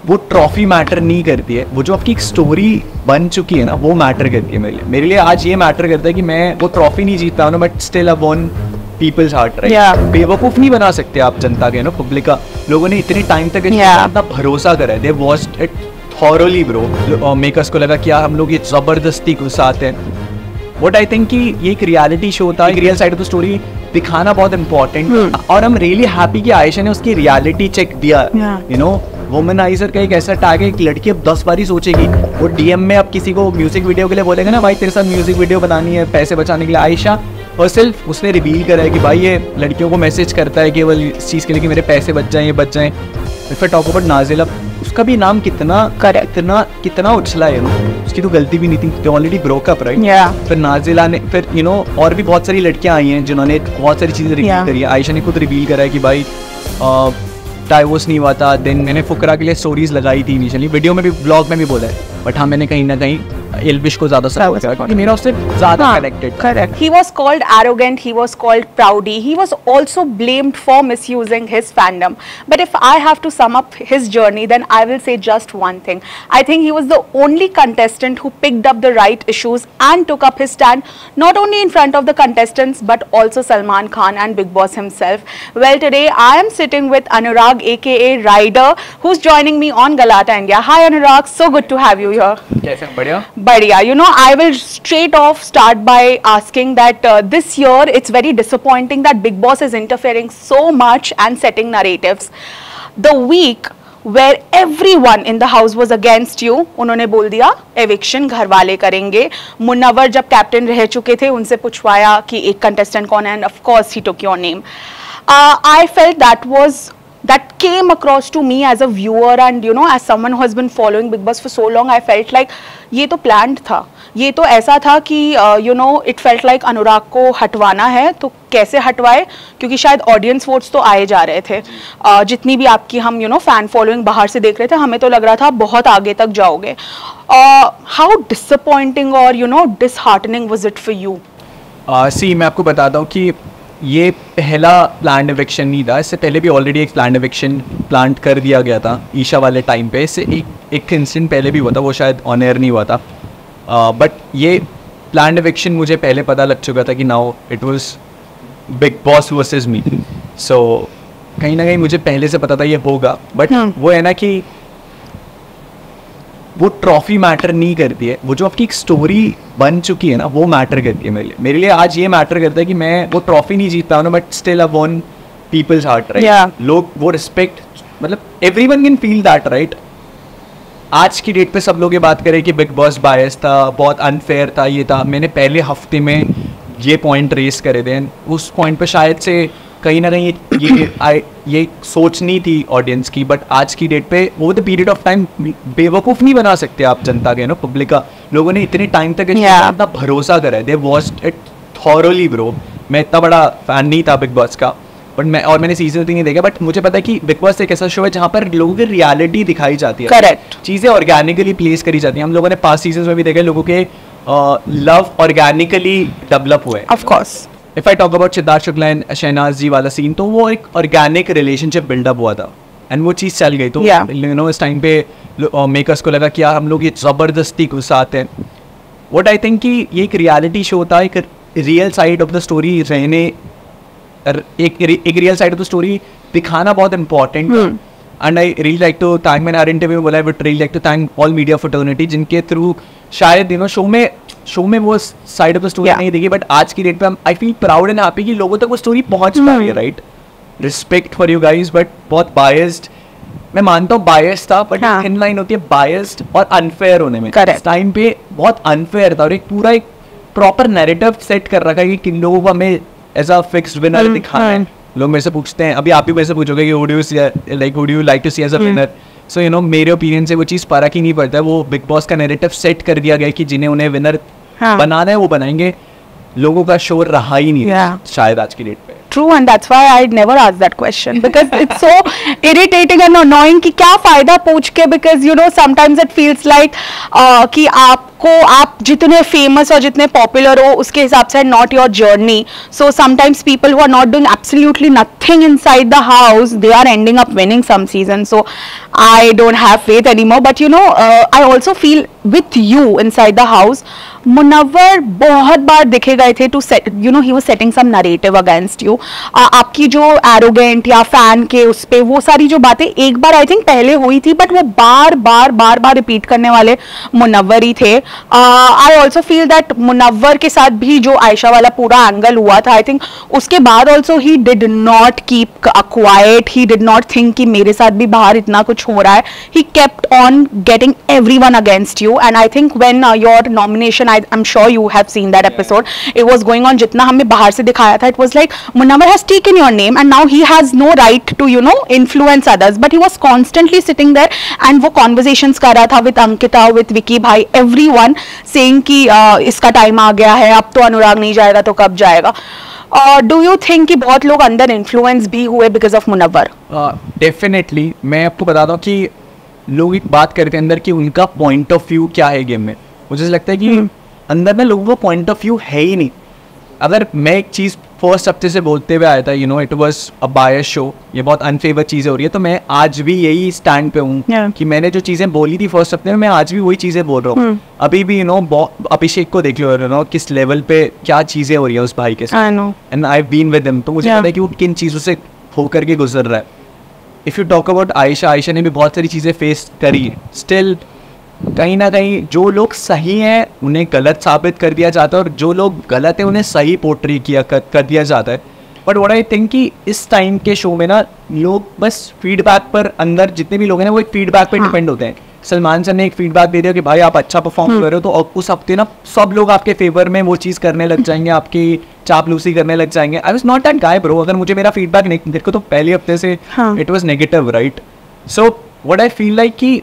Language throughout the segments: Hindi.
वो ट्रॉफी मैटर नहीं करती है, वो जो आपकी एक स्टोरी बन चुकी है ना वो मैटर करती है मेरे लिए आज ये मैटर करता है कि मैं वो ट्रॉफी नहीं जीत पाया ना but still I won people's heart, right? बेवकूफ नहीं बना सकते आप जनता के ना, पब्लिक का। लोगों ने इतने टाइम तक इतना भरोसा करा है, they watched it thoroughly bro. Makers को लगा कि यार हम लोग ये जबरदस्ती घुसाते हैं। व्हाट आई थिंक कि ये एक रियलिटी शो था, एक real side of the story दिखाना बहुत इंपॉर्टेंट और आई एम रियली हैप्पी कि आयशा ने उसकी रियलिटी चेक दिया। यू नो वुमनाइजर का एक ऐसा टैग है, एक लड़की अब 10 बारी सोचेगी, वो डीएम में अब किसी को म्यूजिक वीडियो के लिए बोलेगा ना भाई तेरे साथ म्यूजिक वीडियो बनानी है पैसे बचाने के लिए, आयशा और सिर्फ उसने रिवील करा है कि भाई ये लड़कियों को मैसेज करता है केवल इस चीज़ के लिए कि मेरे पैसे बच जाएं, ये बच जाएं। फिर टॉक अबाउट नाजिला, उसका भी नाम कितना उछला है, उसकी तो गलती भी नहीं थी, ऑलरेडी ब्रोकअप, राइट? फिर नाजिला ने, फिर और भी बहुत सारी लड़कियां आई हैं जिन्होंने बहुत सारी चीज़ें रिवील करी है। आयशा ने खुद रिवील करा है कि भाई डाइवोर्स नहीं हुआ था। देन मैंने फुकरा के लिए स्टोरीज लगाई थी इनिशियली, वीडियो में भी ब्लॉग में भी बोला है, बट हाँ मैंने कहीं ना कहीं एल्विश को ज्यादा सपोर्ट किया क्योंकि मेरा उससे ज्यादा connected. Correct. He was called arrogant, he was called proudy, he was also blamed for misusing his fandom. But if I have to sum up his journey, then I will say just one thing. I think he was the only contestant who picked up the right issues and took up his stand, not only in front of the contestants, but also Salman Khan and Bigg Boss himself. Well, today I am sitting with Anurag, aka Ryder, who's joining me on Galata India. Hi Anurag, so good to have you here. कैसे? बढ़िया। But you know, I will straight off start by asking that this year it's very disappointing that Bigg Boss is interfering so much and setting narratives. The week where everyone in the house was against you, उन्होंने बोल दिया eviction घर वाले करेंगे। मुन्नवर जब कैप्टन रह चुके थे उनसे पूछवाया कि एक contestant कौन है, and of course he took your name. I felt that came across to me as a viewer and you know as someone who has been following Bigg Boss for so long, I felt like ये तो planned था, ये तो ऐसा था कि you know it felt like अनुराग को हटवाना है तो कैसे हटवाए, क्योंकि शायद ऑडियंस वोट्स तो आए जा रहे थे। जितनी भी आपकी हम you know फैन फॉलोइंग बाहर से देख रहे थे, हमें तो लग रहा था बहुत आगे तक जाओगे। हाउ डिसअपॉइंटिंग और you know disheartening was it for you? सी मैं आपको बताता हूँ कि ये पहला प्लान एविक्शन नहीं था, इससे पहले भी ऑलरेडी एक प्लान एविक्शन प्लान कर दिया गया था ईशा वाले टाइम पे। इससे एक इंसिडेंट पहले भी हुआ था, वो शायद ऑन एयर नहीं हुआ था, बट ये प्लान एविक्शन मुझे पहले पता लग चुका था कि now it was Bigg Boss versus me. So कहीं ना कहीं मुझे पहले से पता था ये होगा, बट वो है ना कि वो ट्रॉफी मैटर नहीं करती है, वो जो आपकी एक स्टोरी बन चुकी है ना वो मैटर करती है मेरे लिए आज ये मैटर करता है कि मैं वो ट्रॉफी नहीं जीत पाया ना but still I won people's heart, right? लोग वो रिस्पेक्ट, मतलब everyone can feel that, right? आज की डेट पे सब लोग ये बात करें कि बिग बॉस बायस था, बहुत अनफेयर था, ये था। मैंने पहले हफ्ते में ये पॉइंट रेस करे थे, उस पॉइंट पे शायद से कहीं ना कहीं ये सोच नहीं थी ऑडियंस की, बट आज की डेट पे वो द पीरियड ऑफ टाइम बेवकूफ़ नहीं बना सकते आप जनता के ना, पब्लिक का। लोगों ने इतने टाइम तक इतना भरोसा करा है, they watched it thoroughly bro. मैं इतना बड़ा फैन नहीं था बिग बॉस का, बट मैंने सीजन 3 नहीं देखा, बट मुझे पता है कि बिग बॉस एक ऐसा शो है जहाँ पर लोगों की रियलिटी दिखाई जाती है, करेक्ट? चीज़ें ऑर्गेनिकली प्लेस करी जाती हैं। हम लोगों ने पास्ट सीजन में भी देखा लोगों के लव ऑर्गेनिकली डेवलप हुए, of course. If I talk about Siddharth Shukla and Shehnaaz ji वाला सीन, तो वो एक ऑर्गेनिक रिलेशनशिप बिल्डअप हुआ था एंड वो चीज़ चल गई। तो यू नो इस टाइम पे मेकर्स को लगा कि यार हम लोग ये ज़बरदस्ती घुसाते हैं। व्हाट आई थिंक कि ये एक रियलिटी शो था, एक real side of the story रहने, एक real side of the story दिखाना बहुत important. And I really like to thank, मैंने हर इंटरव्यू में बोला, I would really like to thank all media fraternity जिनके थ्रू शायद यू नो शो में वो साइड ऑफ द स्टोरी नहीं देखी, बट आज की डेट पे I feel proud and happy कि लोगों तक वो स्टोरी पहुंच पा रही है, right? Respect for you guys, but बहुत बायस्ड, मैं मानता हूँ बायस्ड था, बट थिन लाइन होती है बायस्ड और अनफेयर होने में। इस टाइम पे बहुत अनफेयर था और एक पूरा एक प्रॉपर नैरेटिव सेट कर रखा है कि किन लोगों को हमें एज अ फिक्स्ड विनर दिखाना है। लोग मेरे से पूछते हैं, अभी आप भी मेरे से पूछोगे कि would you like to see as a winner? So you know मेरे ओपिनियन से वो चीज़ फर्क ही नहीं पड़ता है, वो बिग बॉस का नैरेटिव सेट कर दिया गया कि जिन्हें उन्हें विनर बनाना है वो बनाएंगे। लोगों का शोर रहा ही नहीं शायद आज की डेट पे। True, and that's why I never asked that question because it's so irritating and annoying कि क्या फायदा पूछ के, because you know sometimes it feels like कि आप आपको आप जितने फेमस और जितने पॉपुलर हो उसके हिसाब से not your journey. So sometimes people who are not doing absolutely nothing inside the house, they are ending up winning some season. So I don't have faith anymore. But you know, I also feel with you inside the house, Munawar बहुत बार दिखे गए थे to set, you know, he was setting some narrative against you. आपकी जो एरोगेंट या फैन के उस पे वो सारी जो बातें एक बार आई थिंक पहले हुई थी, बट वो बार बार रिपीट करने वाले मुनव्वर ही थे. I also feel that Munawar के साथ भी जो आयशा वाला पूरा एंगल हुआ था, आई थिंक उसके बाद also he did not keep quiet, he did not think कि मेरे साथ भी बाहर इतना कुछ हो रहा है. He kept on getting everyone against you. And I think when your nomination, I'm sure you have seen that episode. It was going on, जितना हमें बाहर से दिखाया था, it was like Munawwar has taken your name and now he has no right to, you know, influence others. But he was constantly sitting there and वो conversations कर रहा था with Ankita, with Vicky भाई, everyone saying कि इसका time आ गया है, अब तो अनुराग नहीं जाएगा तो कब जाएगा. Do you think कि बहुत लोग अंदर influence भी हुए because of मुनव्वर? Definitely. मैं आपको बताता हूँ कि लोग एक बात करते हैं अंदर कि उनका पॉइंट ऑफ व्यू क्या है गेम में. मुझे लगता है कि अंदर में लोगों का पॉइंट ऑफ व्यू है ही नहीं. अगर मैं एक चीज़ फर्स्ट हफ्ते से बोलते हुए आया था, you know, it was a bias show, ये बहुत अनफेवर चीज़ें हो रही है, तो मैं आज भी यही स्टैंड पे हूँ कि मैंने जो चीज़ें बोली थी फर्स्ट हफ्ते में, मैं आज भी वही चीज़ें बोल रहा हूँ. अभी भी, यू नो, अभिषेक को देख लो, यू नो, किस लेवल पे क्या चीज़ें हो रही है उस भाई के साथ, and I have been with him. तो मुझे पता है कि वो किन चीज़ों से होकर के गुजर रहा है. If you talk about Ayesha ने भी बहुत सारी चीज़ें फेस करी है. स्टिल कहीं ना कहीं जो लोग सही हैं उन्हें गलत साबित कर दिया जाता है, और जो लोग गलत हैं उन्हें सही पोर्ट्री किया कर दिया जाता है. बट व्हाट आई थिंक कि इस टाइम के शो में ना लोग बस फीडबैक पर, अंदर जितने भी लोग हैं ना वो एक फीडबैक पे डिपेंड होते हैं. सलमान सर ने एक फीडबैक दे दिया कि भाई आप अच्छा परफॉर्म कर रहे हो, तो उस हफ्ते ना सब लोग आपके फेवर में वो चीज़ करने लग जाएंगे, आपकी चापलूसी करने लग जाएंगे. I was not that guy bro. अगर मुझे मेरा फीडबैक नहीं, देखो तो पहले हफ्ते से it was negative, right? So what I feel like कि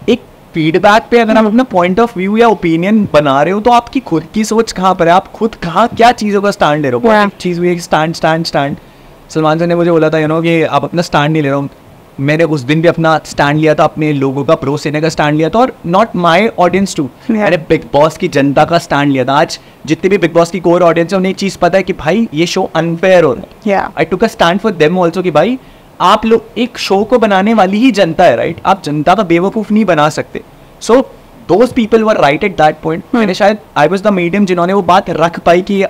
एक फीडबैक पे अगर आप अपना पॉइंट ऑफ व्यू या ओपिनियन बना रहे हो, तो आपकी खुद की सोच कहाँ पर है, आप खुद कहाँ क्या चीज़ों का स्टैंड ले रहे हो. चीज़ हुई स्टैंड. सलमान सर ने मुझे बोला था, यू नो, कि आप अपना स्टैंड नहीं ले रहा हूँ. मैंने उस दिन भी अपना स्टैंड लिया था, अपने लोगों का प्रो सेने का स्टैंड लिया था, और नॉट माई ऑडियंस टू, मैंने बिग बॉस की जनता का स्टैंड लिया था. आज जितने भी बिग बॉस की कोर ऑडियंस है उन्हें एक चीज़ पता है कि भाई ये शो अनफेयर हो रहा है. I took a stand for them also कि भाई आप लोग, एक शो को बनाने वाली ही जनता है, राइट? आप जनता का बेवकूफ़ नहीं बना सकते. So those people were right at that point. मैंने शायद आई वॉज द मीडियम जिन्होंने वो बात रख पाई कि ये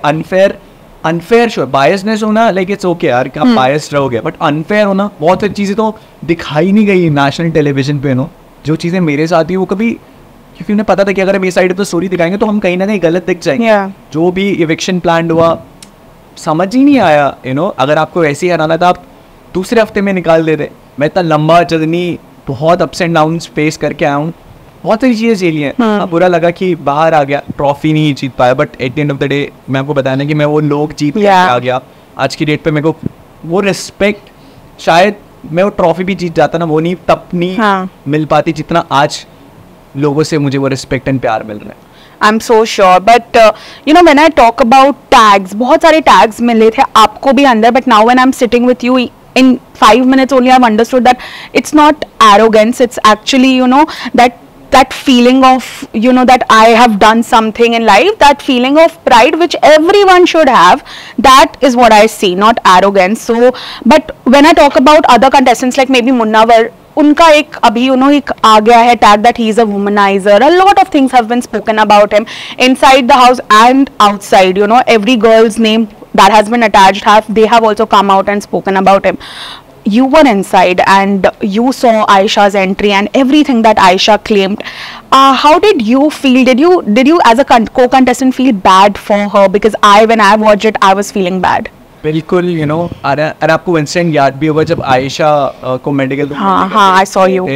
अनफेयर शो, बायसनेस होना, लाइक इट्स ओके यार कि आप बायस्ड रहोगे, बट अनफेयर होना, बहुत सारी चीज़ें तो दिखाई नहीं गई नेशनल टेलीविजन पे. नो, जो चीज़ें मेरे साथ ही वो कभी, क्योंकि उन्हें पता था कि अगर हम ये साइड पे स्टोरी दिखाएंगे तो हम कहीं ना कहीं गलत दिख जाएंगे. जो भी इविक्शन प्लान हुआ समझ ही नहीं आया. यू नो, अगर आपको वैसे ही हराना था आप दूसरे हफ्ते में निकाल देते. मैं इतना लंबा जर्नी, बहुत अप्स एंड डाउन फेस करके आया हूँ, बहुत सारी चीज़ें झेली हैं. अब बुरा लगा कि बाहर आ गया, ट्रॉफी नहीं जीत पाया, but at the end of the day मैं आपको बताना कि मैं वो लोग जीत के आ गया. आज की डेट पे मेरे को वो रिस्पेक्ट, शायद मैं वो ट्रॉफी भी जीत जाता ना, वो नहीं तब नहीं मिल पाती जितना आज लोगों से मुझे वो रिस्पेक्ट एंड प्यार मिल रहा है. I'm so sure, but you know, when I talk about tags, बहुत सारे tags मिले थे आपको भी अंदर, but now when I'm sitting with you in 5 minutes only, I've understood that it's not arrogance, it's actually, you know, that feeling of, you know, that I have done something in life, that feeling of pride which everyone should have, that is what I see, not arrogance. So, but when I talk about other contestants like maybe Munawwar, उनका एक अभी, you know, एक आ गया है tag that he is a womanizer. A lot of things have been spoken about him inside the house and outside. You know, every girl's name that has been attached they have also come out and spoken about him. You were inside and you saw Aisha's entry and everything that Aisha claimed. How did you feel? Did you as a co-contestant feel bad for her? Because when I watched it, I was feeling bad. बिल्कुल, यू नो, अरे आपको इंसिडेंट याद भी होगा जब आयशा को मेडिकल, आई सॉ यू,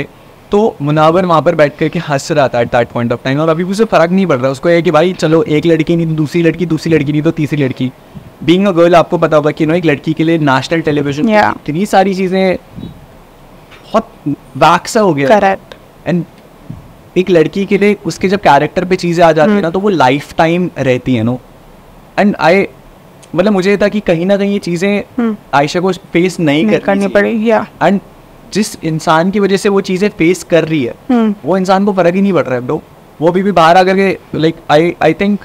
तो मुनव्वर वहाँ पर बैठ करके हंस रहा था at that point of time, और अभी उसे फर्क नहीं पड़ रहा. उसको ये कि भाई चलो, एक लड़की नहीं तो दूसरी लड़की नहीं तो तीसरी लड़की. बीइंग अ गर्ल, आपको पता होगा कि नो, एक लड़की के लिए नेशनल टेलीविजन इतनी सारी चीज़ें, बहुत वैक्स हो गया. करेक्ट. एंड एक लड़की के लिए उसके जब कैरेक्टर पे चीज़ें आ जाती है ना, तो वो लाइफ टाइम रहती है. नो, एंड मतलब मुझे था कि कहीं ना कहीं ये चीज़ें आयशा को फेस नहीं करनी पड़ेगी. एंड जिस इंसान की वजह से वो चीज़ें फेस कर रही है, वो इंसान को फर्क ही नहीं पड़ रहा है ब्रो. वो भी बाहर आकर के लाइक आई थिंक,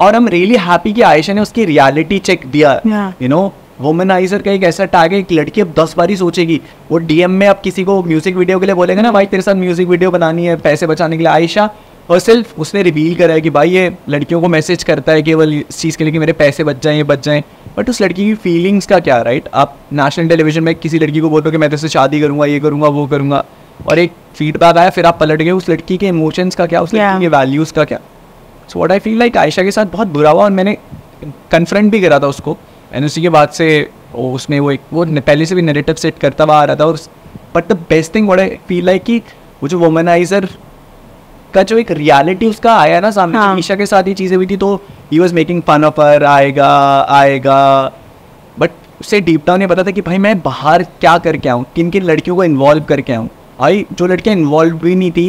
और हम रियली हैप्पी कि आयशा ने उसकी रियलिटी चेक दिया, यू नो। वुमनाइजर का एक ऐसा टैग है, एक लड़की अब 10 बार ही सोचेगी, वो डीएम में अब किसी को म्यूजिक वीडियो के लिए बोलेगा ना भाई तेरे साथ म्यूजिक वीडियो बनानी है पैसे बचाने के लिए, आयशा और सिर्फ उसने रिवील करा है कि भाई ये लड़कियों को मैसेज करता है केवल इस चीज़ के लिए कि मेरे पैसे बच जाएं, ये बच जाएं, बट उस लड़की की फीलिंग्स का क्या, राइट? आप नेशनल टेलीविजन में किसी लड़की को बोल रहे हो कि मैं तेरे से शादी करूंगा, ये करूंगा, वो करूंगा, और एक फीडबैक आया, फिर आप पलट गए, उस लड़की के इमोशंस का क्या, उस लड़की के वैल्यूज़ का क्या? So what I feel like Ayesha के साथ बहुत बुरा हुआ, और मैंने कन्फ्रंट भी करा था उसको, एंड उसी के बाद से उसमें वो पहले से भी नैरेटिव सेट करता हुआ आ रहा था। और but the best thing what I feel like कि वो जो वुमनाइजर का जो एक रियलिटी उसका आया ना सामने, ईशा के साथ ही चीज़ें हुई थी, तो he was making fun of her, आएगा, बट उससे डीप डाउन ये पता था कि भाई मैं बाहर क्या करके आऊँ, किन किन लड़कियों को इन्वॉल्व करके आऊँ। भाई जो लड़कियाँ इन्वॉल्व भी नहीं थी,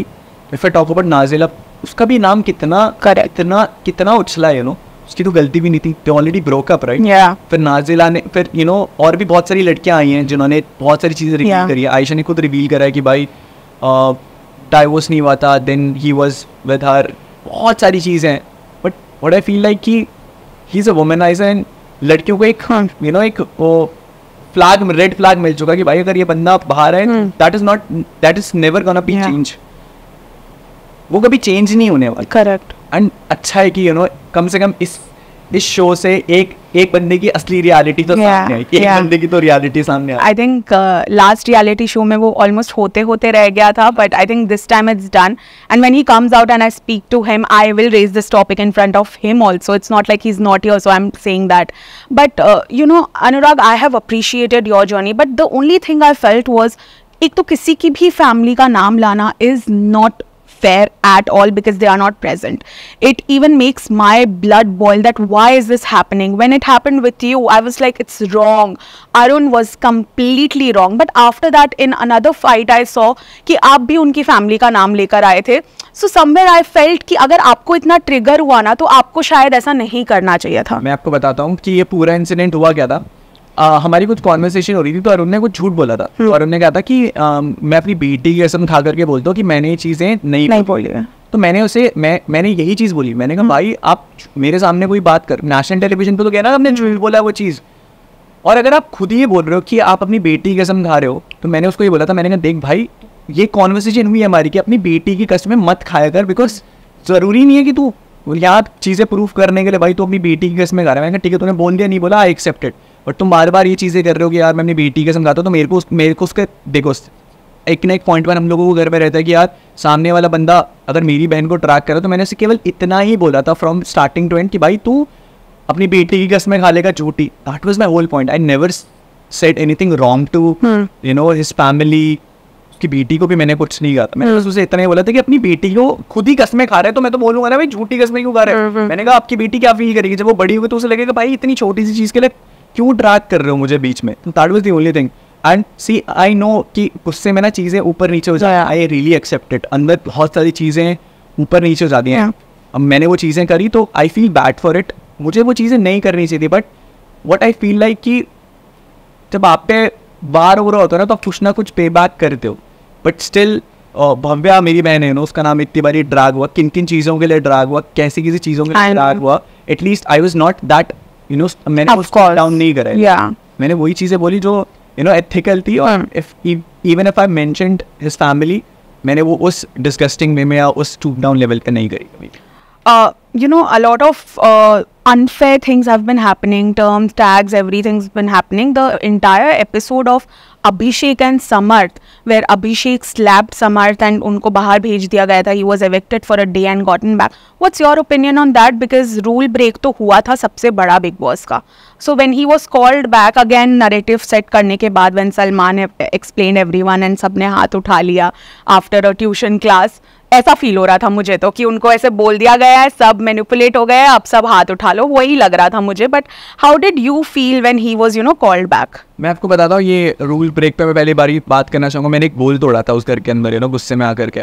if I talk about Nazila, उसका भी नाम कितना उछला है, यू नो, उसकी तो गलती भी नहीं थी, they already broke up, right? फिर नाजिला ने, फिर यू नो और भी बहुत सारी लड़कियां आई हैं जिन्होंने बहुत सारी चीज़ें रिवील करी है। आयशा ने खुद रिवील करा है कि भाई डाइवोर्स नहीं हुआ था, then he was with her, बहुत सारी चीज़ें हैं। But what I feel like कि he is a womaniser, and लड़कियों को एक यू नो एक वो फ्लैग, रेड फ्लैग मिल चुका कि भाई अगर ये बंदा बाहर है, that is never gonna be change, वो कभी चेंज नहीं होने वाला। करेक्ट। एंड अच्छा है कि यू नो कम से कम इस शो से एक बंदे की असली रियलिटी तो सामने आई, एक बंदे की तो रियलिटी सामने आई। I think last reality show में वो ऑलमोस्ट होते रह गया था, but I think this time it's done, and when he comes out and I speak to him, I will raise this topic in front of him also, it's not like he is not here, so I am saying that. But you know Anurag, I have appreciated your journey, but the only thing I felt was, एक तो किसी की भी फैमिली का नाम लाना is not fair at all because they are not present. It even makes my blood boil that why is this happening? When it happened with you, I was like, it's wrong. Arun was completely wrong. But after that, in another fight, I saw कि आप भी उनकी फैमिली का नाम लेकर आए थे. So somewhere I felt कि अगर आपको इतना ट्रिगर हुआ ना, तो आपको शायद ऐसा नहीं करना चाहिए था. मैं आपको बताता हूँ कि ये पूरा इंसिडेंट हुआ क्या था. हमारी कुछ कॉन्वर्सेशन हो रही थी, तो अरुण ने कुछ झूठ बोला था. तो अरुण ने कहा था कि मैं अपनी बेटी की कसम खा करके बोलता हूँ कि मैंने ये चीज़ें नहीं बोली है. तो मैंने उसे मैंने यही चीज़ बोली. मैंने कहा भाई आप मेरे सामने कोई बात कर, नेशनल टेलीविजन पे तो कहना आपने झूठ बोला वो चीज़, और अगर आप खुद ही बोल रहे हो कि आप अपनी बेटी की कसम खा रहे हो, तो मैंने उसको ये बोला था, मैंने कहा देख भाई ये कॉन्वर्सेशन हुई हमारी कि अपनी बेटी की कसमें मत खाया कर, बिकॉज ज़रूरी नहीं है कि तू यहाँ चीज़ें प्रूफ करने के लिए भाई तो अपनी बेटी की कसमें खा रहा है. मैंने कहा ठीक है, तूने बोल दिया, नहीं बोला, आई एक्सेप्टेड, बट तुम बार बार ये चीज़ें कर रहे हो कि यार मैं अपनी बेटी की कसम खाता हूँ, तो मेरे को उसके देखो एक ना एक पॉइंट पर हम लोगों को घर में रहता है कि यार सामने वाला बंदा अगर मेरी बहन को ट्रैक करे, तो मैंने उसे केवल इतना ही बोला था फ्रॉम स्टार्टिंग टू एंड कि भाई तू अपनी बेटी की कसमें खा लेगा झूठी. That was my whole point. I never said anything wrong to you know his family. उसकी बेटी को भी मैंने कुछ नहीं कहा था. मैंने उसे इतना ही बोला था कि अपनी बेटी को खुद ही कसमें खा रहा है, तो मैं तो बोलूंगा ना भाई झूठी कसमें क्यों खा रहा है. मैंने कहा आपकी बेटी क्या फील करेगी जब वो बड़ी होगी, तो उसे लगेगा भाई इतनी छोटी सी चीज़ के लिए क्यों ट्रैक कर रहे हो मुझे बीच में. That was the only thing. And see I know कि उससे मैं ना चीज़ें ऊपर नीचे हो जाए, आई रियली एक्सेप्ट इट. अंदर बहुत सारी चीज़ें ऊपर नीचे हो जाती हैं. अब मैंने वो चीज़ें करी तो I feel bad for it. मुझे वो चीज़ें नहीं करनी चाहिए थी. But what I feel like कि जब आप पे बार हो रहा होता है ना, तो आप कुछ ना कुछ पे बैक करते हो. बट स्टिल भव्या मेरी बहन है ना, उसका नाम इतनी बारी ड्रैग हुआ, किन किन चीज़ों के लिए ड्रैग हुआ, कैसी किसी चीज़ों के लिए ड्रैग हुआ. At least I was not that you know, मैंने उसको डाउन नहीं करा. मैंने वही चीज़ें बोली जो यू नो एथिकल थी. और even if I mentioned his family, मैंने वो उस डिस्गस्टिंग वे में या उस टूप डाउन लेवल पे नहीं करी कभी. You know, a lot of unfair things have been happening, terms, tags, everything's been happening. The entire episode of Abhishek and Samarth, where Abhishek slapped Samarth and उनको बाहर भेज दिया गया था. He was evicted for a day and gotten back. What's your opinion on that? Because rule break तो हुआ था सबसे बड़ा Big Boss का. So when he was called back again, narrative set करने के बाद, when Salman explained everyone and सबने हाथ उठा लिया after a tuition class, ऐसा फील हो रहा था मुझे तो कि उनको ऐसे बोल दिया गया है, सब मैनिपुलेट हो गया है, अब सब हाथ उठा लो, वही लग रहा था मुझे. But how did you feel when he was you know called back? मैं आपको बताता हूँ, ये रूल ब्रेक पे मैं पहली बार बात करना चाहूँगा. मैंने एक बोल तोड़ा था उस घर के अंदर यू नो गुस्से में आकर के,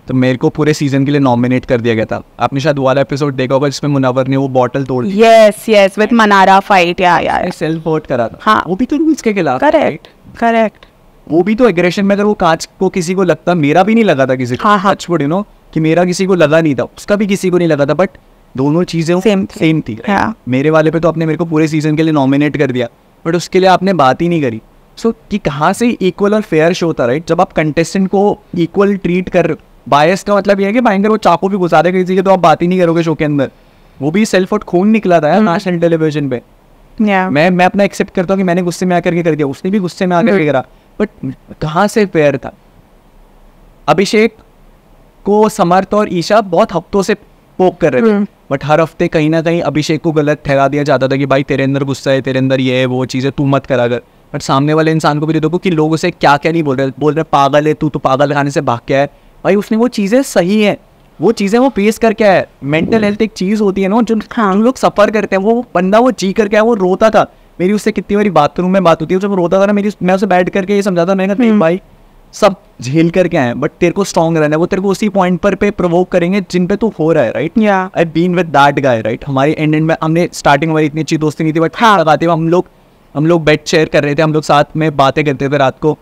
तो मेरे को पूरे सीजन के लिए नॉमिनेट कर दिया गया था. आपने शायद वाला एपिसोड देखा होगा जिसमें मुनव्वर ने वो बॉटल तोड़ दी. Yes with Mannara fight. या सेल्फ वोट करा था. हाँ, वो भी तो रूल्स के खिलाफ. करेक्ट. वो भी तो एग्रेशन में, अगर वो कांच को किसी को लगता, मेरा भी नहीं लगा था किसी को. हाँ. टचवुड यू नो, कि मेरा किसी को लगा नहीं था, उसका भी किसी को नहीं लगा था, बट दोनों चीज़ें सेम थी। मेरे वाले पे तो आपने मेरे को पूरे सीजन के लिए नॉमिनेट कर दिया, बट उसके लिए आपने बात ही नहीं करी। सो कि कहाँ से इक्वल और फेयर शो था, राइट? जब आप कंटेस्टेंट को इक्वल ट्रीट कर, बायस का मतलब ये है कि भयंकर वो चाकू भी घुसा देगा किसी के तो आप बात ही नहीं करोगे शो के अंदर। वो भी सेल्फ और खून निकला था यार नेशनल टेलीविजन पे। मैं अपना एक्सेप्ट करता हूँ कि मैंने गुस्से में आकर के कर दिया, उसने भी गुस्से में आकर के करा, बट कहाँ से फेयर था? अभिषेक को समर्थ और ईशा बहुत हफ्तों से पोक कर रहे थे, बट हर हफ्ते कहीं ना कहीं अभिषेक को गलत ठहरा दिया जाता था कि भाई तेरे अंदर गुस्सा है, तेरे अंदर ये है वो चीज़ें, तू मत करा कर। बट सामने वाले इंसान को भी देखो कि लोग उसे क्या क्या नहीं बोल रहे पागल है तू, तो पागल खाने से भाग के आया। भाई उसने वो चीज़ें सही है, वो चीज़ें वो फेस करके आया। मेंटल हेल्थ एक चीज़ होती है ना, जो लोग सफ़र करते हैं, वो बंदा वो जी करके आया, वो रोता था। मेरी उससे कितनी बारी बाथरूम में बात होती है, जब वो रोता था ना, मैं उसे बैठ करके ये समझाता, मैंने कहा भाई सब झेल करके आए, बट तेरे को स्ट्रॉन्ग रहना है। वो तेरे को उसी पॉइंट पर पे प्रोवोक करेंगे जिन पे तू हो रहा है, right? I been with that guy, right? हमारी एंड में हमने स्टार्टिंग हमारी इतनी अच्छी दोस्ती नहीं थी, बट लगाते हुए हम लोग बेड शेयर कर रहे थे, हम लोग साथ में बातें करते थे रात को।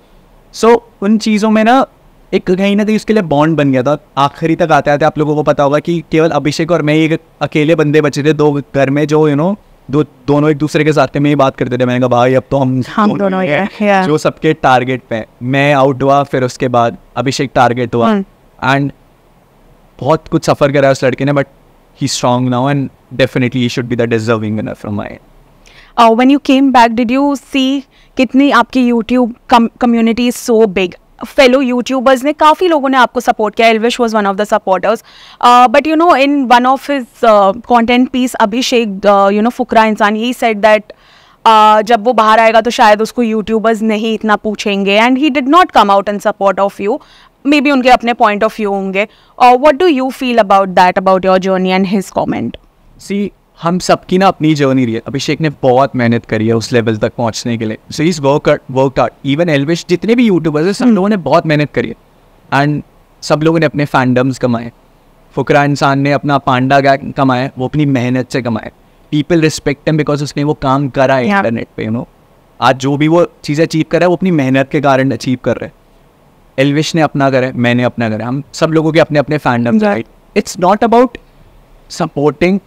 सो उन चीज़ों में ना एक कहीं ना कहीं उसके लिए बॉन्ड बन गया था। आखिरी तक आते आते आप लोगों को पता होगा कि केवल अभिषेक और मैं एक अकेले बंदे बचे थे दो घर में, जो दोनों एक दूसरे के साथ में ही बात करते थे। मैंने कहा भाई अब तो हम दोनों जो सबके टारगेट पे। मैं आउट हुआ, फिर उसके बाद अभिषेक टारगेट हुआ, एंड बहुत कुछ सफर करा उस लड़के ने, but he strong now and definitely he should be the deserving winner from my and. When you came back, did you see कितनी आपकी YouTube community is so big? Fellow YouTubers ने काफ़ी लोगों ने आपको सपोर्ट किया. Elvish was one of the supporters. But you know, in one of his content piece, Abhishek, फुकरा इंसान, he said that जब वो बाहर आएगा तो शायद उसको YouTubers नहीं इतना पूछेंगे, and he did not come out in support of you. Maybe उनके अपने point of view होंगे. What do you feel about that, about your journey and his comment? See, हम सबकी ना अपनी जर्नी रही है. अभिषेक ने बहुत मेहनत करी है उस लेवल तक पहुंचने के लिए. So is work out. Even Elvish, जितने भी यूट्यूबर्स हैं, सब लोगों ने बहुत मेहनत करी है, एंड सब लोगों ने अपने फैंडम्स कमाए. फुकरा इंसान ने अपना पांडा गैग कमाया, वो अपनी मेहनत से कमाए. पीपल रिस्पेक्ट हिम बिकॉज उसने वो काम करा है इंटरनेट पे. आज जो भी वो चीज़ें अचीव कर रहा है वो अपनी मेहनत के कारण अचीव कर रहे हैं. एल्विश ने अपना करा है, मैंने अपना करा है. हम सब लोगों के अपने अपने fandoms. Right, it's not about supporting.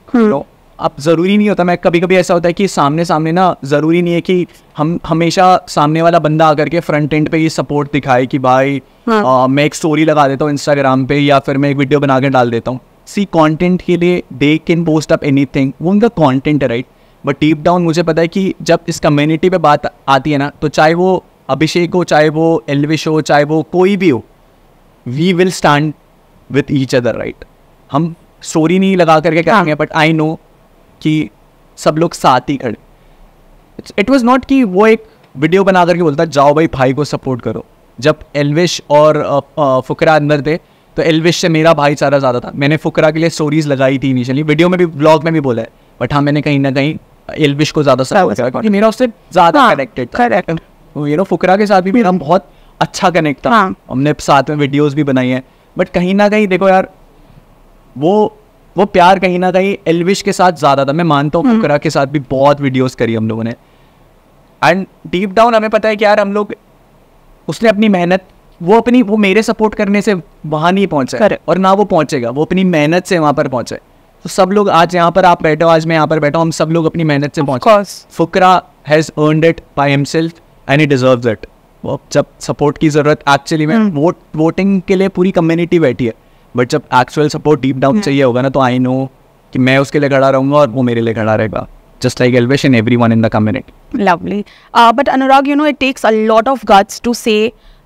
अब ज़रूरी नहीं होता, मैं कभी कभी ऐसा होता है कि सामने ना ज़रूरी नहीं है कि हम हमेशा सामने वाला बंदा आकर के फ्रंट एंड पे ये सपोर्ट दिखाए कि भाई मैं एक स्टोरी लगा देता हूँ इंस्टाग्राम पे, या फिर मैं एक वीडियो बना के डाल देता हूँ. सी कंटेंट के लिए they can post up anything, वो उनका कंटेंट है, राइट. बट डीप डाउन मुझे पता है कि जब इस कम्युनिटी पे बात आती है ना, तो चाहे वो अभिषेक हो, चाहे वो एल्विश हो, चाहे वो कोई भी हो, we will stand with each other, right. हम स्टोरी नहीं लगा करके करेंगे, बट आई नो कि सब लोग साथ ही खड़े. इट वॉज नॉट कि वो एक वीडियो बना करके बोलता जाओ भाई को सपोर्ट करो. जब एल्विश और फुकरा अंदर थे तो एल्विश से मेरा भाईचारा ज़्यादा था. मैंने फुकरा के लिए स्टोरीज लगाई थी इनिशियली, वीडियो में भी, ब्लॉग में भी बोला है, बट हाँ मैंने कहीं ना कहीं एल्विश को ज़्यादा सपोर्ट करा क्योंकि मेरा उससे ज़्यादा कनेक्टेड था. फुकरा के साथ भी मेरा बहुत अच्छा कनेक्ट था. हमने साथ में वीडियोज़ भी बनाई हैं, बट कहीं ना कहीं देखो यार, वो प्यार कहीं ना कहीं एल्विश के साथ ज़्यादा था. मैं मानता हूँ फुकरा के साथ भी बहुत वीडियोस करी हम लोगों ने, एंड डीप डाउन हमें पता है कि यार हम लोग, उसने अपनी मेहनत, वो मेरे सपोर्ट करने से वहाँ नहीं पहुँचा और ना वो पहुँचेगा, वो अपनी मेहनत से वहाँ पर पहुँचा है. तो सब लोग आज यहाँ पर आप बैठो, आज मैं यहाँ पर बैठा हूँ, हम सब लोग अपनी मेहनत से पहुँचे. Fukra has earned it by himself and he deserves it. वो जब सपोर्ट की ज़रूरत, एक्चुअली में वोटिंग के लिए पूरी कम्युनिटी बैठी है, बट जब एक्चुअल सपोर्ट डीप डाउन चाहिए होगा ना, तो आई नो कि मैं उसके लिए खड़ा रहूँगा और वो मेरे लिए खड़ा रहेगा, just like Elvish and everyone in the community. Lovely. But Anurag, it takes a lot of guts to say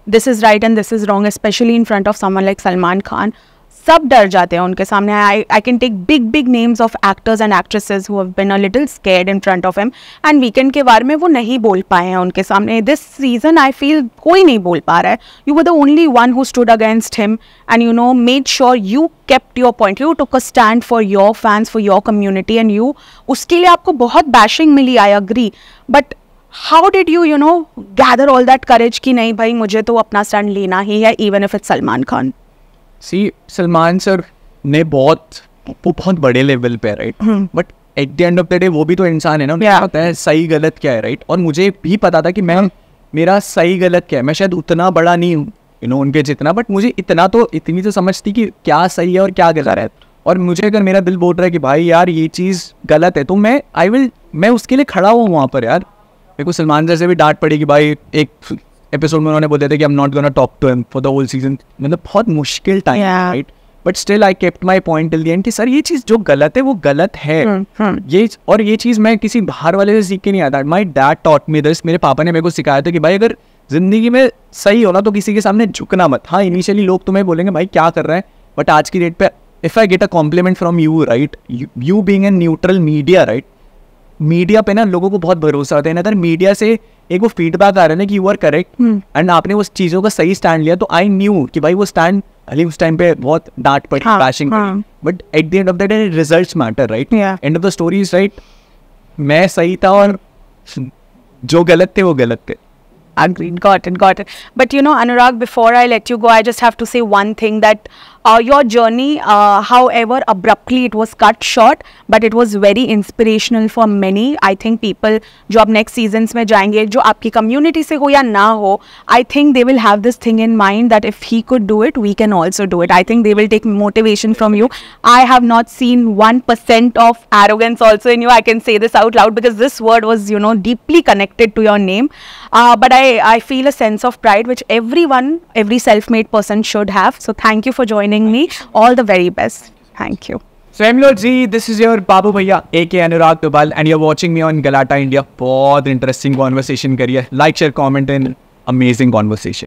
this is right and this is wrong, especially in front of someone like Salman Khan. सब डर जाते हैं उनके सामने. I can take big names of actors and actresses who have been a little scared in front of him, and weekend के बारे में वो नहीं बोल पाए हैं उनके सामने. This season I feel कोई नहीं बोल पा रहा है. You were the only one who stood against him and made sure you kept your point. You took a stand for your fans, for your community, and you, उसके लिए आपको बहुत bashing milli, I agree. But how did you gather all that courage कि नहीं भाई मुझे तो अपना stand लेना ही है, even if it's Salman Khan? See, Salman sir ने वो बहुत बड़े लेवल पे, right. But at the end of the day वो भी तो इंसान है ना, उन्हें पता है सही गलत क्या है, राइट. और मुझे भी पता था कि मेरा सही गलत क्या है. मैं शायद उतना बड़ा नहीं हूँ उनके जितना, बट मुझे इतनी तो समझ थी कि क्या सही है और क्या गलत है। और मुझे अगर मेरा दिल बोल रहा है कि भाई यार ये चीज़ गलत है, तो मैं उसके लिए खड़ा हुआ वहाँ पर यार। मेरे को सलमान सर से भी डांट पड़ी कि भाई एक एपिसोड में उन्होंने बोले थे कि I am not gonna talk to him for the whole season, मतलब बहुत मुश्किल time, right, but still I kept my point till the end कि सर ये चीज़ जो गलत है वो गलत है। ये चीज़ मैं किसी बाहर वाले से सीख के नहीं आता। My dad taught me this, मेरे पापा ने मेरे को सिखाया था कि भाई अगर जिंदगी में सही हो ना तो किसी के सामने झुकना मत। हाँ, इनिशियली लोग तुम्हें बोलेंगे भाई क्या कर रहा है, बट आज की डेट पे if I get a compliment from you, right, you being an neutral media, right, media पे ना लोगों को बहुत भरोसा होता है। अगर मीडिया से एक वो फीडबैक आ रहा है ना कि यू आर करेक्ट एंड आपने उस चीज़ों का सही स्टैंड लिया, तो आई न्यू कि भाई वो स्टैंड अली उस टाइम पे बहुत डांट पड़ी, बैशिंग पड़ी, but at the end of the day results matter, right, and of the story is right, मैं सही था और जो गलत थे वो गलत थे। Agreed. Got it. But Anurag, before I let you go, I just have to say one thing, that your journey, however abruptly it was cut short, but it was very inspirational for many. I think people जो अब next seasons में जाएंगे, जो आपकी community से हो या ना हो, I think they will have this thing in mind that if he could do it, we can also do it. I think they will take motivation from you. I have not seen 1% of arrogance also in you. I can say this out loud because this word was, deeply connected to your name. But I feel a sense of pride which every self-made person should have. So thank you for joining me. All the very best. Thank you. So Emlod ji, this is your Babu Bhaiya aka Anurag Dubal and you're watching me on Galata India. बहुत interesting conversation करी है. Like, share, comment and amazing conversation.